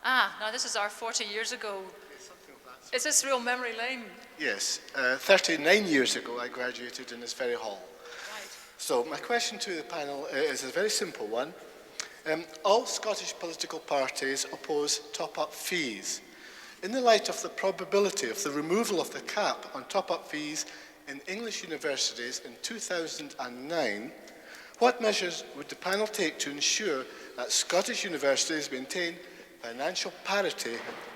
Now this is our 40 years ago. Is this real memory lane? Yes, 39 years ago I graduated in this very hall. Right. So my question to the panel is a very simple one. All Scottish political parties oppose top-up fees. In the light of the probability of the removal of the cap on top-up fees in English universities in 2009, what measures would the panel take to ensure that Scottish universities maintain financial parity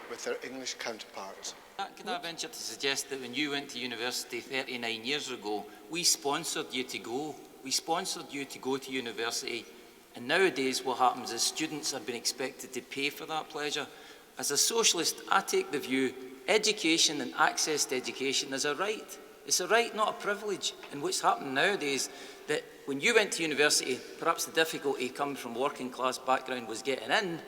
with their English counterparts? Can I venture to suggest that when you went to university 39 years ago, we sponsored you to go. We sponsored you to go to university. And nowadays what happens is students are being expected to pay for that pleasure. As a socialist, I take the view education and access to education is a right. It's a right, not a privilege. And what's happened nowadays, that when you went to university, perhaps the difficulty coming from working class background was getting in.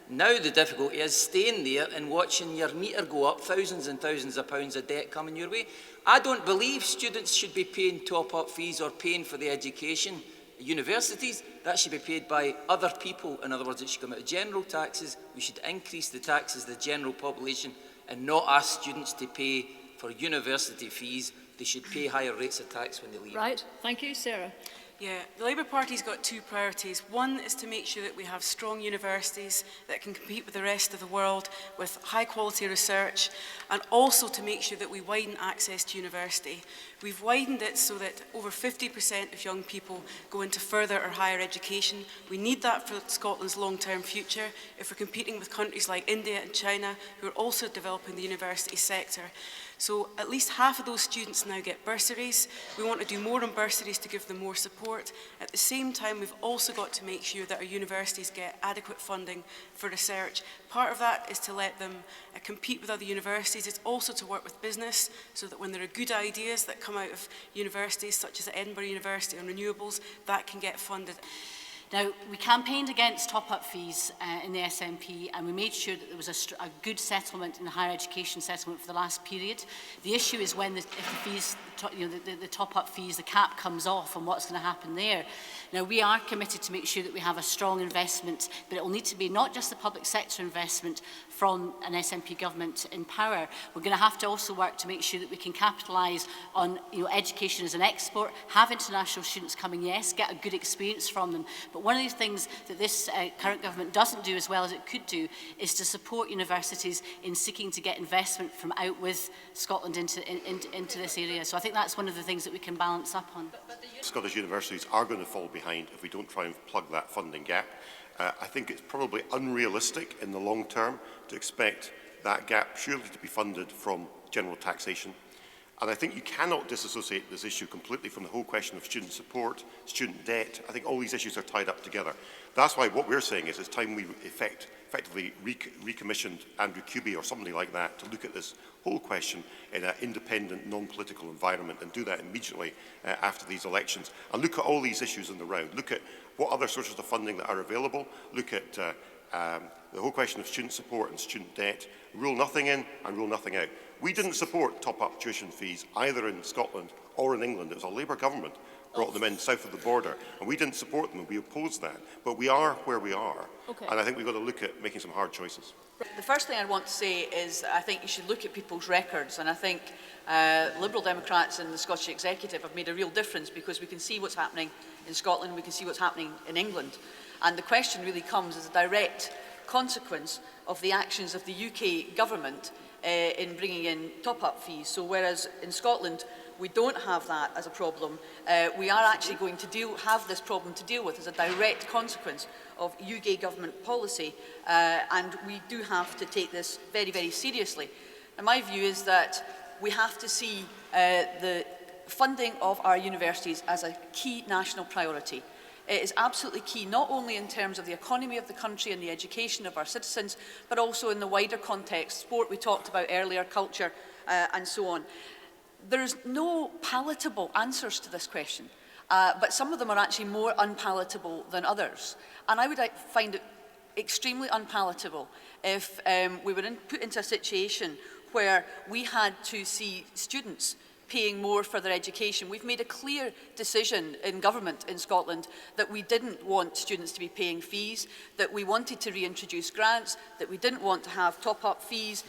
Now the difficulty is staying there and watching your meter go up, thousands and thousands of pounds of debt coming your way. I don't believe students should be paying top-up fees or paying for the education. Universities, that should be paid by other people. In other words, it should come out of general taxes. We should increase the taxes of the general population and not ask students to pay for university fees. They should pay higher rates of tax when they leave. Right, thank you. Sarah. Yeah, the Labour Party's got two priorities. One is to make sure that we have strong universities that can compete with the rest of the world with high quality research, and also to make sure that we widen access to university. We've widened it so that over 50% of young people go into further or higher education. We need that for Scotland's long-term future if we're competing with countries like India and China, who are also developing the university sector. So at least half of those students now get bursaries. We want to do more on bursaries to give them more support. At the same time, we've also got to make sure that our universities get adequate funding for research. Part of that is to let them compete with other universities. It's also to work with business so that when there are good ideas that come out of universities, such as Edinburgh University on renewables, that can get funded. Now, we campaigned against top-up fees in the SNP, and we made sure that there was a good settlement in the higher education settlement for the last period. The issue is when if the fees, the top-up fees, the cap comes off, and what's going to happen there. Now, we are committed to make sure that we have a strong investment, but it will need to be not just the public sector investment from an SNP government in power. We're going to have to also work to make sure that we can capitalise on education as an export, have international students coming, yes, get a good experience from them. But one of the things that this current government doesn't do as well as it could do is to support universities in seeking to get investment from out with Scotland into this area. So I think that's one of the things that we can balance up on. Scottish universities are going to fall behind if we don't try and plug that funding gap. I think it's probably unrealistic in the long term to expect that gap surely to be funded from general taxation. And I think you cannot disassociate this issue completely from the whole question of student support, student debt. I think all these issues are tied up together. That's why what we're saying is it's time we effectively recommissioned Andrew Cubie or somebody like that to look at this whole question in an independent, non-political environment, and do that immediately after these elections. And look at all these issues in the round. Look at what other sources of funding that are available. Look at the whole question of student support and student debt. Rule nothing in and rule nothing out. We didn't support top-up tuition fees either in Scotland or in England. It was a Labour government brought them in south of the border, and we didn't support them, and we opposed that. But we are where we are, and I think we've got to look at making some hard choices. The first thing I want to say is I think you should look at people's records, and I think Liberal Democrats in the Scottish Executive have made a real difference, because we can see what's happening in Scotland, we can see what's happening in England. And the question really comes as a direct consequence of the actions of the UK government in bringing in top-up fees. So whereas in Scotland we don't have that as a problem, we are actually going to have this problem to deal with as a direct consequence of UK government policy, and we do have to take this very, very seriously. And my view is that we have to see the funding of our universities as a key national priority. It is absolutely key, not only in terms of the economy of the country and the education of our citizens, but also in the wider context, sport we talked about earlier, culture, and so on. There's no palatable answers to this question, but some of them are actually more unpalatable than others. And I would find it extremely unpalatable if we were put into a situation where we had to see students paying more for their education. We've made a clear decision in government in Scotland that we didn't want students to be paying fees, that we wanted to reintroduce grants, that we didn't want to have top-up fees.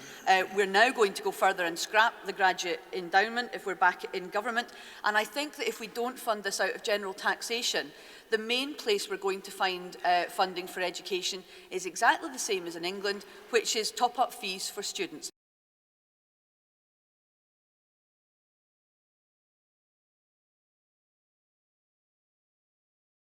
We're now going to go further and scrap the graduate endowment if we're back in government. And I think that if we don't fund this out of general taxation, the main place we're going to find funding for education is exactly the same as in England, which is top-up fees for students.